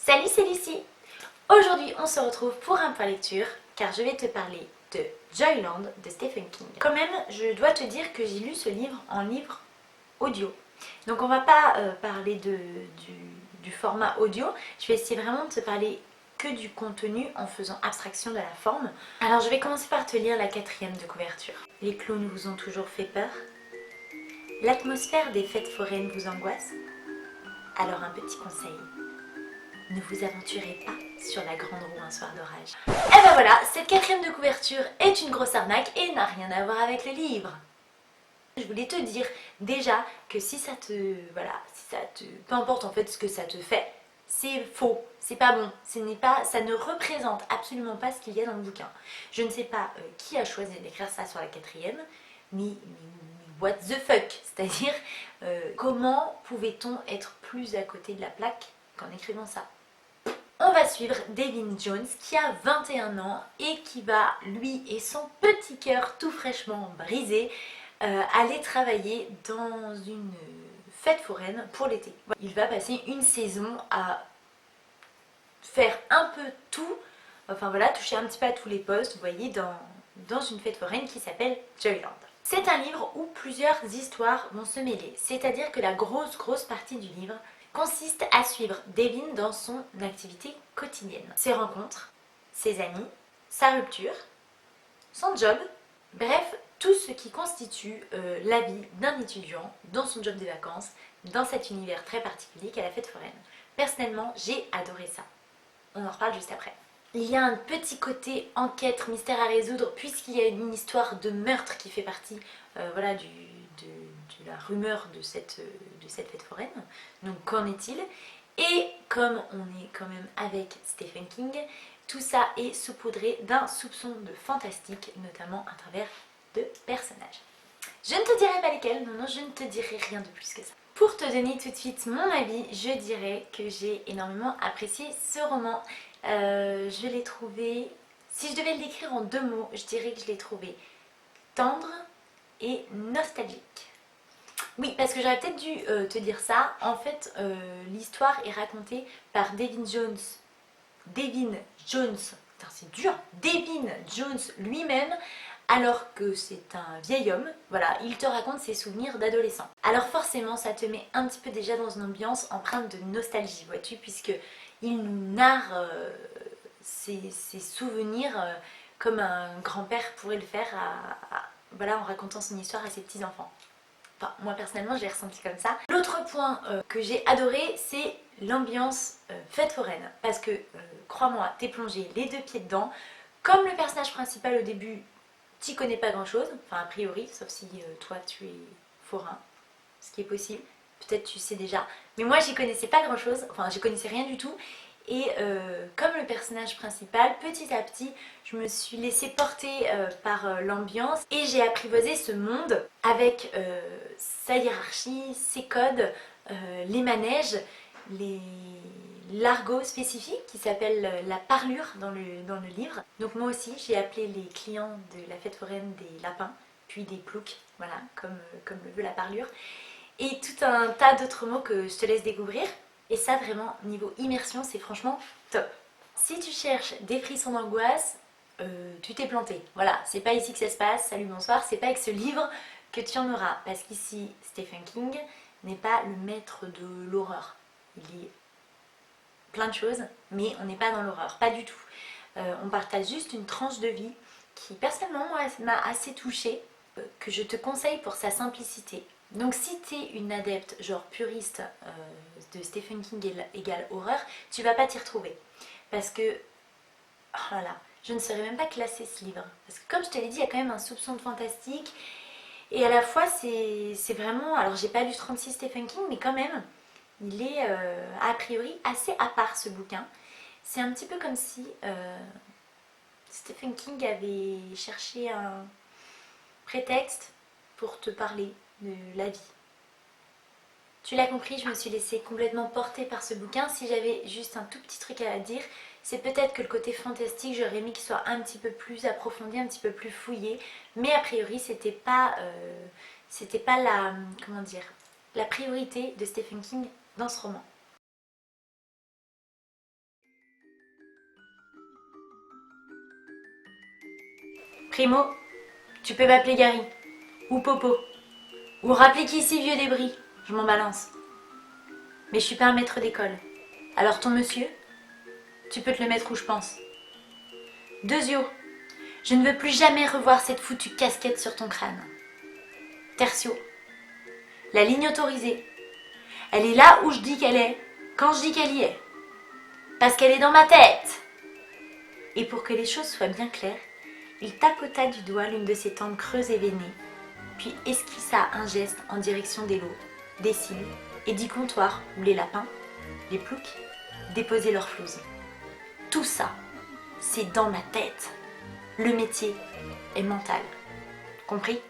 Salut, c'est Lucie. Aujourd'hui, on se retrouve pour un point lecture car je vais te parler de Joyland de Stephen King. Quand même, je dois te dire que j'ai lu ce livre en livre audio. Donc on va pas parler du format audio, je vais essayer vraiment de te parler que du contenu en faisant abstraction de la forme. Alors je vais commencer par te lire la 4e de couverture. Les clowns vous ont toujours fait peur? L'atmosphère des fêtes foraines vous angoisse? Alors un petit conseil. Ne vous aventurez pas sur la grande roue un soir d'orage. Et ben voilà, cette 4e de couverture est une grosse arnaque et n'a rien à voir avec le livre. Je voulais te dire déjà que si ça te... peu importe en fait ce que ça te fait, c'est faux, c'est pas bon, ça ne représente absolument pas ce qu'il y a dans le bouquin. Je ne sais pas qui a choisi d'écrire ça sur la 4e, mais what the fuck, c'est-à-dire comment pouvait-on être plus à côté de la plaque qu'en écrivant ça? On va suivre Devin Jones qui a 21 ans et qui va, lui et son petit cœur tout fraîchement brisé, aller travailler dans une fête foraine pour l'été. Il va passer une saison à faire un peu tout, enfin voilà, toucher un petit peu à tous les postes, vous voyez, dans une fête foraine qui s'appelle Joyland. C'est un livre où plusieurs histoires vont se mêler, c'est-à-dire que la grosse partie du livre consiste à suivre Devin dans son activité quotidienne. Ses rencontres, ses amis, sa rupture, son job, bref, tout ce qui constitue la vie d'un étudiant dans son job de vacances, dans cet univers très particulier qu'est la fête foraine. Personnellement, j'ai adoré ça. On en reparle juste après. Il y a un petit côté enquête, mystère à résoudre, puisqu'il y a une histoire de meurtre qui fait partie voilà, de la rumeur de cette fête foraine. Donc qu'en est-il? Et comme on est quand même avec Stephen King, tout ça est saupoudré d'un soupçon de fantastique, notamment à travers de personnages. Je ne te dirai pas lesquels, non, je ne te dirai rien de plus que ça. Pour te donner tout de suite mon avis, je dirais que j'ai énormément apprécié ce roman. Je l'ai trouvé, si je devais le décrire en 2 mots, je dirais que je l'ai trouvé tendre et nostalgique. Oui, parce que j'aurais peut-être dû te dire ça. En fait, l'histoire est racontée par Devin Jones, putain c'est dur, Devin Jones lui-même, alors que c'est un vieil homme. Voilà, il te raconte ses souvenirs d'adolescent. Alors forcément, ça te met un petit peu déjà dans une ambiance empreinte de nostalgie, vois-tu, puisque il nous narre ses souvenirs comme un grand-père pourrait le faire voilà, en racontant son histoire à ses petits-enfants. Enfin, moi personnellement, je l'ai ressenti comme ça. L'autre point que j'ai adoré, c'est l'ambiance fête foraine. Parce que, crois-moi, t'es plongé les 2 pieds dedans. Comme le personnage principal au début, t'y connais pas grand-chose. Enfin, a priori, sauf si toi, tu es forain. Ce qui est possible. Peut-être tu sais déjà. Mais moi, j'y connaissais pas grand-chose. Enfin, j'y connaissais rien du tout. Et comme le personnage principal, petit à petit, je me suis laissée porter par l'ambiance et j'ai apprivoisé ce monde avec sa hiérarchie, ses codes, les manèges, l'argot spécifique qui s'appelle la parlure dans le livre. Donc moi aussi, j'ai appelé les clients de la fête foraine des lapins, puis des ploucs, voilà, comme le veut la parlure. Et tout un tas d'autres mots que je te laisse découvrir. Et ça vraiment, niveau immersion, c'est franchement top. Si tu cherches des frissons d'angoisse, tu t'es planté. Voilà, c'est pas ici que ça se passe, salut bonsoir, c'est pas avec ce livre que tu en auras. Parce qu'ici, Stephen King n'est pas le maître de l'horreur. Il lit plein de choses, mais on n'est pas dans l'horreur, pas du tout. On partage juste une tranche de vie qui personnellement m'a assez touchée, que je te conseille pour sa simplicité. Donc si tu es une adepte genre puriste de Stephen King égale horreur, tu vas pas t'y retrouver. Parce que, oh là là, je ne saurais même pas classer ce livre. Parce que comme je te l'ai dit, il y a quand même un soupçon de fantastique. Et à la fois, c'est vraiment... Alors j'ai pas lu 36 Stephen King, mais quand même, il est a priori assez à part ce bouquin. C'est un petit peu comme si Stephen King avait cherché un prétexte pour te parler de la vie. Tu l'as compris, je me suis laissée complètement porter par ce bouquin. Si j'avais juste un tout petit truc à dire, c'est peut-être que le côté fantastique, j'aurais aimé qu'il soit un petit peu plus approfondi, un petit peu plus fouillé. Mais a priori, c'était pas la, comment dire, la priorité de Stephen King dans ce roman. Primo, tu peux m'appeler Gary. Ou Popo. Ou rappeler qu'ici vieux débris. Je m'en balance. Mais je suis pas un maître d'école. Alors ton monsieur, tu peux te le mettre où je pense. Deuxio, je ne veux plus jamais revoir cette foutue casquette sur ton crâne. Tertio, la ligne autorisée. Elle est là où je dis qu'elle est, quand je dis qu'elle y est. Parce qu'elle est dans ma tête. Et pour que les choses soient bien claires, il tapota du doigt l'une de ses tempes creuses et veinées, puis esquissa un geste en direction des lots, des cils et du comptoir où les lapins, les ploucs, déposaient leurs flouses. Tout ça, c'est dans ma tête. Le métier est mental. Compris ?